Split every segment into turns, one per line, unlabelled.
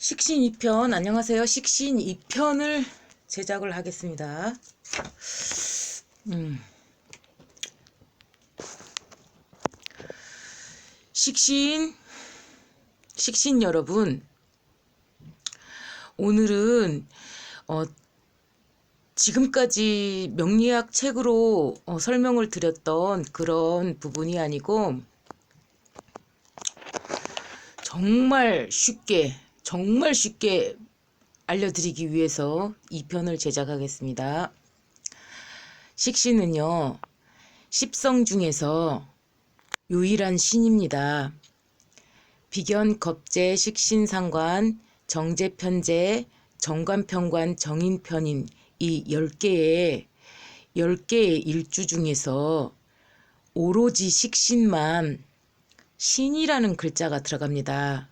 식신 2편, 안녕하세요. 식신 2편을 제작을 하겠습니다. 식신 여러분, 오늘은 지금까지 명리학 책으로 설명을 드렸던 그런 부분이 아니고 정말 쉽게 알려드리기 위해서 2편을 제작하겠습니다. 식신은요, 십성 중에서 유일한 신입니다. 비견, 겁재, 식신, 상관, 정재, 편재, 정관, 편관, 정인, 편인 이 10개의 일주 중에서 오로지 식신만 신이라는 글자가 들어갑니다.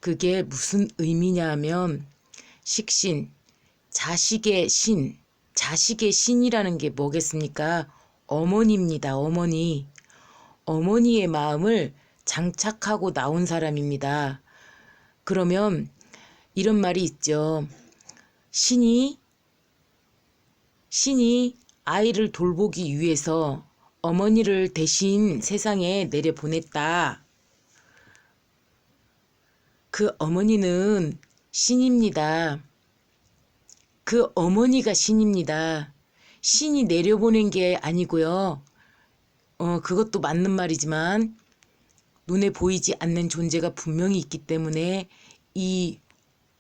그게 무슨 의미냐 하면 식신, 자식의 신이라는 게 뭐겠습니까? 어머니입니다. 어머니의 마음을 장착하고 나온 사람입니다. 그러면 이런 말이 있죠. 신이 아이를 돌보기 위해서 어머니를 대신 세상에 내려보냈다. 그 어머니는 신입니다. 그 어머니가 신입니다. 신이 내려보낸 게 아니고요. 그것도 맞는 말이지만 눈에 보이지 않는 존재가 분명히 있기 때문에 이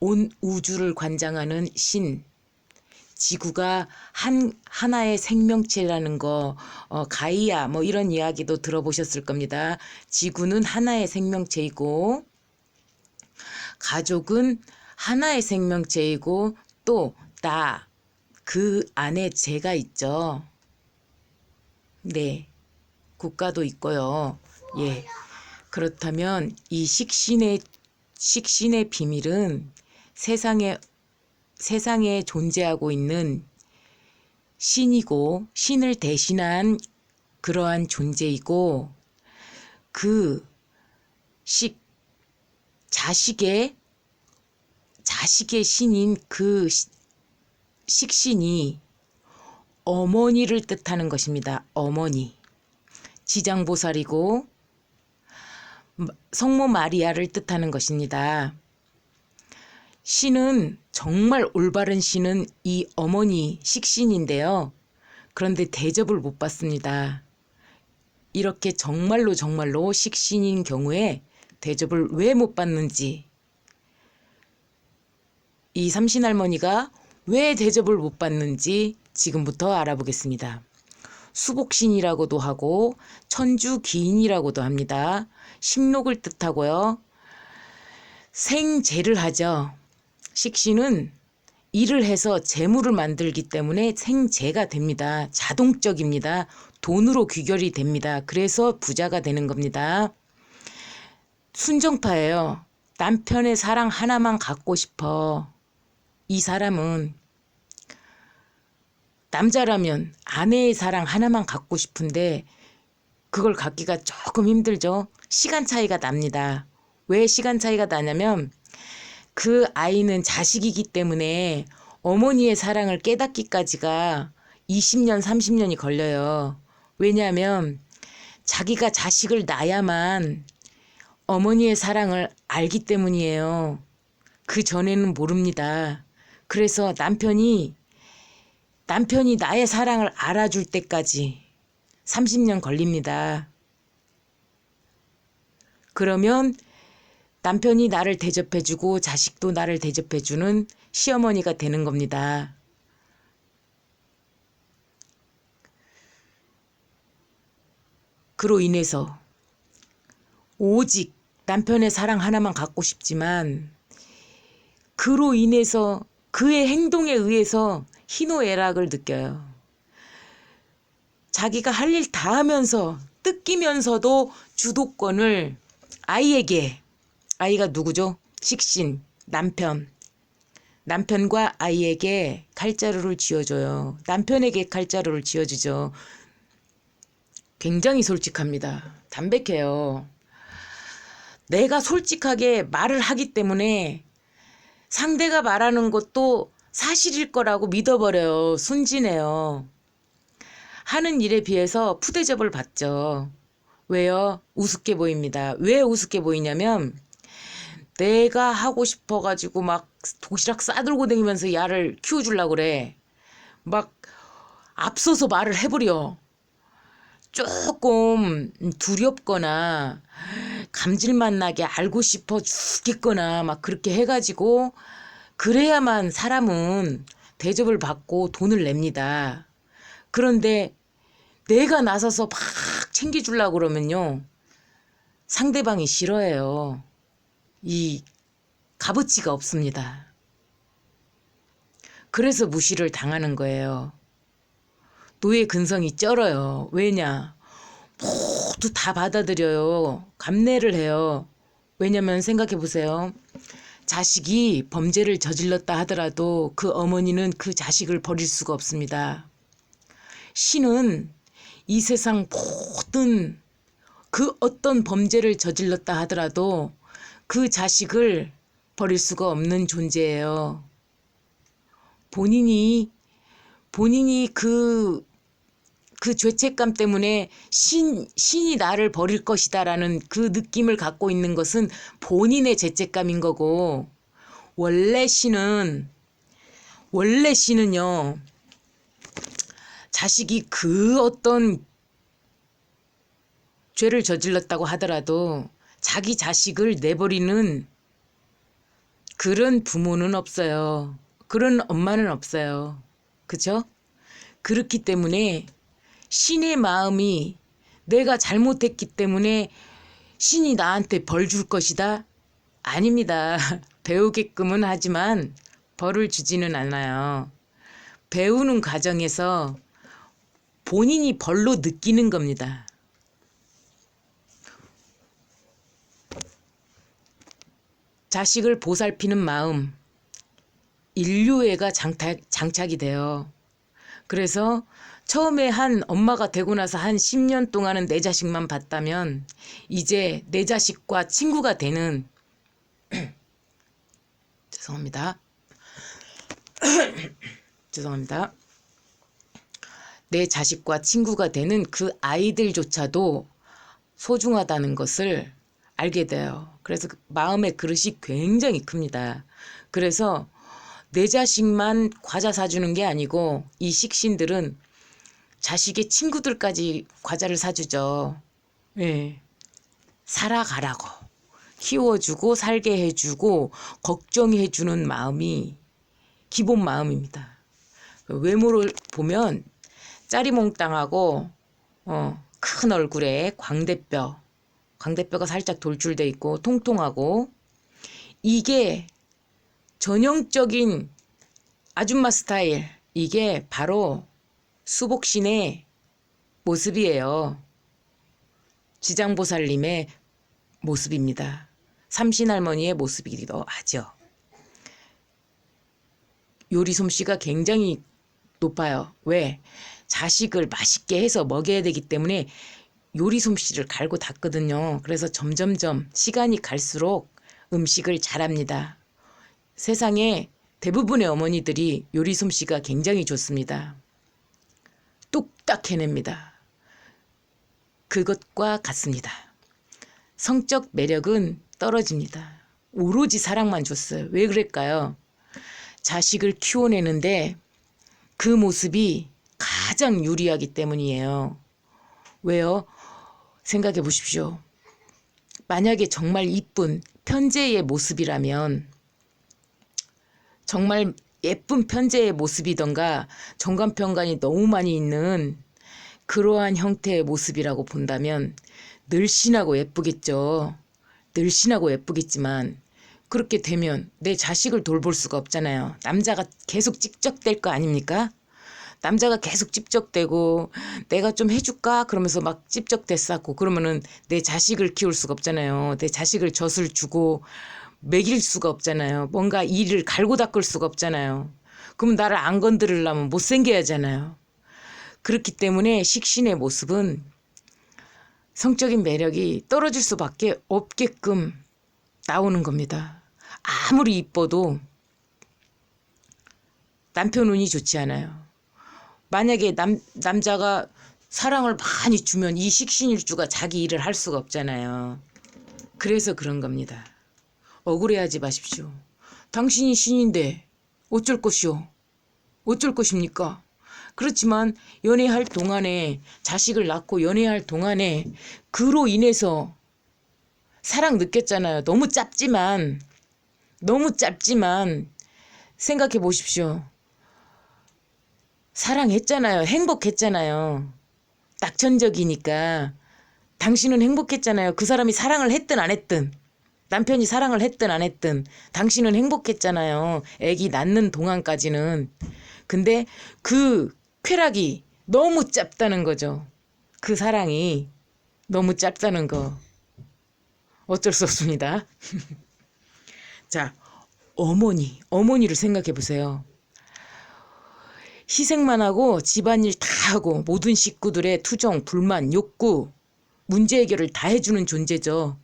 온 우주를 관장하는 신, 지구가 하나의 생명체라는 거, 가이아 뭐 이런 이야기도 들어보셨을 겁니다. 지구는 하나의 생명체이고 가족은 하나의 생명체이고 또 그 안에 제가 있죠. 네, 국가도 있고요. 예. 그렇다면 이 식신의 비밀은 세상에 존재하고 있는 신이고 신을 대신한 그러한 존재이고 그 자식의 신인 그 식신이 어머니를 뜻하는 것입니다. 어머니. 지장보살이고 성모 마리아를 뜻하는 것입니다. 신은 정말 올바른 신은 이 어머니 식신인데요. 그런데 대접을 못 받습니다. 이렇게 정말로 식신인 경우에 대접을 왜 못 받는지, 이 삼신할머니가 왜 대접을 못 받는지 지금부터 알아보겠습니다. 수복신이라고도 하고 천주기인이라고도 합니다. 식록을 뜻하고요. 생재를 하죠. 식신은 일을 해서 재물을 만들기 때문에 생재가 됩니다. 자동적입니다. 돈으로 귀결이 됩니다. 그래서 부자가 되는 겁니다. 순정파예요. 남편의 사랑 하나만 갖고 싶어. 이 사람은 남자라면 아내의 사랑 하나만 갖고 싶은데 그걸 갖기가 조금 힘들죠. 시간 차이가 납니다. 왜 시간 차이가 나냐면 그 아이는 자식이기 때문에 어머니의 사랑을 깨닫기까지가 20년, 30년이 걸려요. 왜냐하면 자기가 자식을 낳아야만 어머니의 사랑을 알기 때문이에요. 그 전에는 모릅니다. 그래서 남편이 나의 사랑을 알아줄 때까지 30년 걸립니다. 그러면 남편이 나를 대접해주고 자식도 나를 대접해주는 시어머니가 되는 겁니다. 그로 인해서 오직 남편의 사랑 하나만 갖고 싶지만 그로 인해서 그의 행동에 의해서 희노애락을 느껴요. 자기가 할 일 다 하면서 뜯기면서도 주도권을 아이가 누구죠? 식신, 남편과 아이에게 칼자루를 쥐어줘요. 남편에게 칼자루를 쥐어주죠. 굉장히 솔직합니다. 담백해요. 내가 솔직하게 말을 하기 때문에 상대가 말하는 것도 사실일 거라고 믿어버려요. 순진해요. 하는 일에 비해서 푸대접을 받죠. 왜요? 우습게 보입니다. 왜 우습게 보이냐면 내가 하고 싶어가지고 막 도시락 싸들고 다니면서 야를 키워주려고 그래. 막 앞서서 말을 해버려. 조금 두렵거나 감질맛 나게 알고 싶어 죽겠거나 막 그렇게 해가지고 그래야만 사람은 대접을 받고 돈을 냅니다. 그런데 내가 나서서 막 챙겨주려고 그러면요. 상대방이 싫어해요. 이 값어치가 없습니다. 그래서 무시를 당하는 거예요. 노예 근성이 쩔어요. 왜냐? 모두 다 받아들여요. 감내를 해요. 왜냐면 생각해 보세요. 자식이 범죄를 저질렀다 하더라도 그 어머니는 그 자식을 버릴 수가 없습니다. 신은 이 세상 모든 그 어떤 범죄를 저질렀다 하더라도 그 자식을 버릴 수가 없는 존재예요. 본인이 그 죄책감 때문에 신이 나를 버릴 것이다라는 그 느낌을 갖고 있는 것은 본인의 죄책감인 거고, 원래 신은요, 자식이 그 어떤 죄를 저질렀다고 하더라도 자기 자식을 내버리는 그런 부모는 없어요. 그런 엄마는 없어요. 그죠? 그렇기 때문에 신의 마음이 내가 잘못했기 때문에 신이 나한테 벌 줄 것이다? 아닙니다. 배우게끔은 하지만 벌을 주지는 않아요. 배우는 과정에서 본인이 벌로 느끼는 겁니다. 자식을 보살피는 마음, 인류애가 장착이 돼요. 그래서 처음에 한 엄마가 되고 나서 한 10년 동안은 내 자식만 봤다면 이제 내 자식과 친구가 되는 죄송합니다. 죄송합니다. 내 자식과 친구가 되는 그 아이들조차도 소중하다는 것을 알게 돼요. 그래서 마음의 그릇이 굉장히 큽니다. 그래서 내 자식만 과자 사주는 게 아니고 이 식신들은 자식의 친구들까지 과자를 사주죠. 예. 살아가라고. 키워주고 살게 해주고 걱정해주는 마음이 기본 마음입니다. 외모를 보면 짜리몽땅하고 큰 얼굴에 광대뼈가 살짝 돌출돼 있고 통통하고, 이게 전형적인 아줌마 스타일, 이게 바로 수복신의 모습이에요. 지장보살님의 모습입니다. 삼신할머니의 모습이기도 하죠. 요리 솜씨가 굉장히 높아요. 왜? 자식을 맛있게 해서 먹여야 되기 때문에 요리 솜씨를 갈고 닦거든요. 그래서 점점점 시간이 갈수록 음식을 잘합니다. 세상에 대부분의 어머니들이 요리 솜씨가 굉장히 좋습니다. 뚝딱 해냅니다. 그것과 같습니다. 성적 매력은 떨어집니다. 오로지 사랑만 줬어요. 왜 그럴까요? 자식을 키워내는데 그 모습이 가장 유리하기 때문이에요. 왜요? 생각해 보십시오. 만약에 정말 이쁜 편재의 모습이라면, 정말 예쁜 편재의 모습이던가 정간편간이 너무 많이 있는 그러한 형태의 모습이라고 본다면 늘씬하고 예쁘겠죠. 늘씬하고 예쁘겠지만 그렇게 되면 내 자식을 돌볼 수가 없잖아요. 남자가 계속 찝적댈 거 아닙니까? 남자가 계속 찝적대고 내가 좀 해줄까? 그러면서 막 찝적댔었고 그러면은 내 자식을 키울 수가 없잖아요. 내 자식을 젖을 주고 먹일 수가 없잖아요. 뭔가 일을 갈고 닦을 수가 없잖아요. 그럼 나를 안 건드리려면 못생겨야잖아요. 그렇기 때문에 식신의 모습은 성적인 매력이 떨어질 수밖에 없게끔 나오는 겁니다. 아무리 이뻐도 남편 운이 좋지 않아요. 만약에 남자가 사랑을 많이 주면 이 식신일주가 자기 일을 할 수가 없잖아요. 그래서 그런 겁니다. 억울해하지 마십시오. 당신이 신인데 어쩔 것이오? 어쩔 것입니까? 그렇지만 연애할 동안에 자식을 낳고 연애할 동안에 그로 인해서 사랑 느꼈잖아요. 너무 짧지만 생각해 보십시오. 사랑했잖아요. 행복했잖아요. 낙천적이니까 당신은 행복했잖아요. 그 사람이 사랑을 했든 안 했든 남편이 사랑을 했든 안 했든 당신은 행복했잖아요. 아기 낳는 동안까지는. 근데 그 쾌락이 너무 짧다는 거죠. 그 사랑이 너무 짧다는 거. 어쩔 수 없습니다. 자, 어머니를 생각해 보세요. 희생만 하고 집안일 다 하고 모든 식구들의 투정, 불만, 욕구, 문제 해결을 다 해주는 존재죠.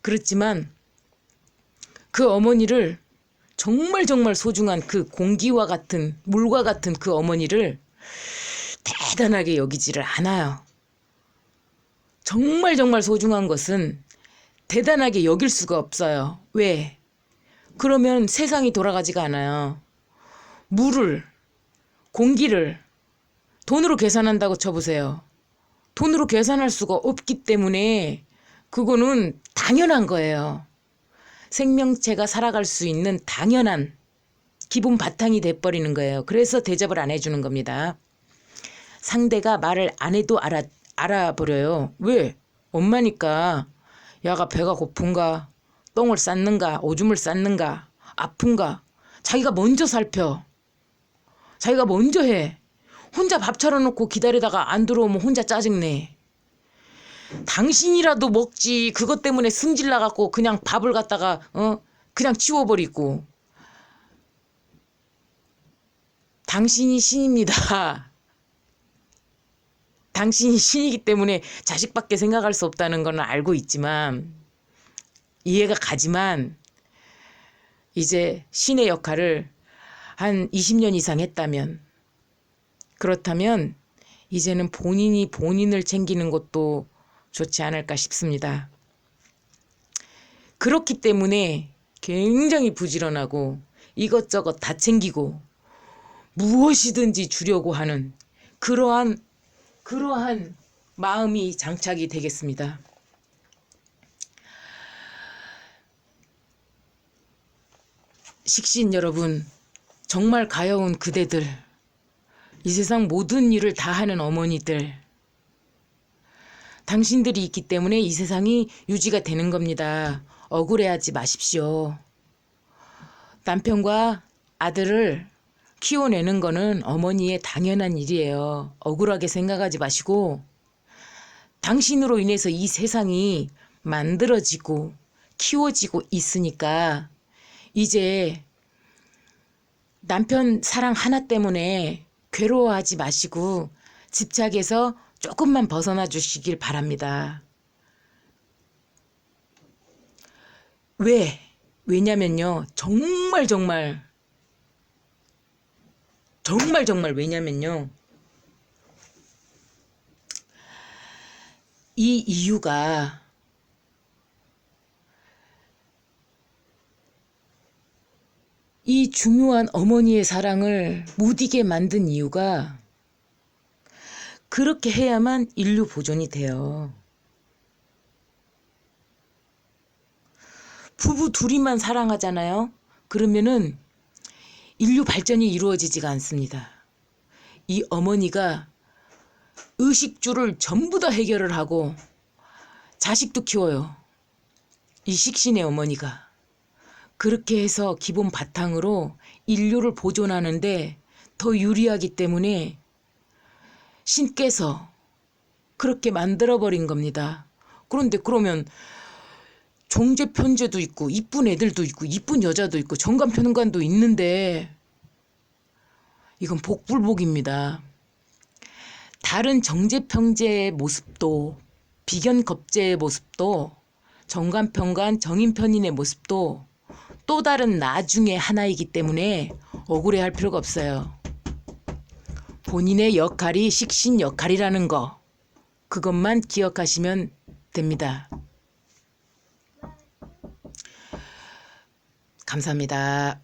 그렇지만 그 어머니를 정말 소중한 그 공기와 같은 물과 같은 그 어머니를 대단하게 여기지를 않아요. 정말 소중한 것은 대단하게 여길 수가 없어요. 왜? 그러면 세상이 돌아가지가 않아요. 물을, 공기를 돈으로 계산한다고 쳐보세요. 돈으로 계산할 수가 없기 때문에 그거는 당연한 거예요. 생명체가 살아갈 수 있는 당연한 기본 바탕이 돼버리는 거예요. 그래서 대접을 안 해주는 겁니다. 상대가 말을 안 해도 알아버려요. 왜? 엄마니까. 야가 배가 고픈가? 똥을 쌌는가? 오줌을 쌌는가? 아픈가? 자기가 먼저 살펴. 자기가 먼저 해. 혼자 밥 차려놓고 기다리다가 안 들어오면 혼자 짜증내. 당신이라도 먹지. 그것 때문에 승질 나갖고 그냥 밥을 갖다가 그냥 치워버리고. 당신이 신입니다. 당신이 신이기 때문에 자식밖에 생각할 수 없다는 건 알고 있지만 이해가 가지만 이제 신의 역할을 한 20년 이상 했다면 그렇다면 이제는 본인이 본인을 챙기는 것도 좋지 않을까 싶습니다. 그렇기 때문에 굉장히 부지런하고 이것저것 다 챙기고 무엇이든지 주려고 하는 그러한 마음이 장착이 되겠습니다. 식신 여러분, 정말 가여운 그대들, 이 세상 모든 일을 다 하는 어머니들, 당신들이 있기 때문에 이 세상이 유지가 되는 겁니다. 억울해하지 마십시오. 남편과 아들을 키워내는 거는 어머니의 당연한 일이에요. 억울하게 생각하지 마시고 당신으로 인해서 이 세상이 만들어지고 키워지고 있으니까 이제 남편 사랑 하나 때문에 괴로워하지 마시고 집착에서 조금만 벗어나 주시길 바랍니다. 왜냐면요. 정말 왜냐면요. 이 이유가 이 중요한 어머니의 사랑을 못 이게 만든 이유가 그렇게 해야만 인류 보존이 돼요. 부부 둘이만 사랑하잖아요. 그러면은 인류 발전이 이루어지지가 않습니다. 이 어머니가 의식주를 전부 다 해결을 하고 자식도 키워요. 이 식신의 어머니가. 그렇게 해서 기본 바탕으로 인류를 보존하는데 더 유리하기 때문에 신께서 그렇게 만들어버린 겁니다. 그런데 그러면 정제 편제도 있고 이쁜 애들도 있고 이쁜 여자도 있고 정관 편관도 있는데 이건 복불복입니다. 다른 정제 편제의 모습도 비견 겁제의 모습도 정관 편관 정인 편인의 모습도 또 다른 나 중에 하나이기 때문에 억울해할 필요가 없어요. 본인의 역할이 식신 역할이라는 거, 그것만 기억하시면 됩니다. 감사합니다.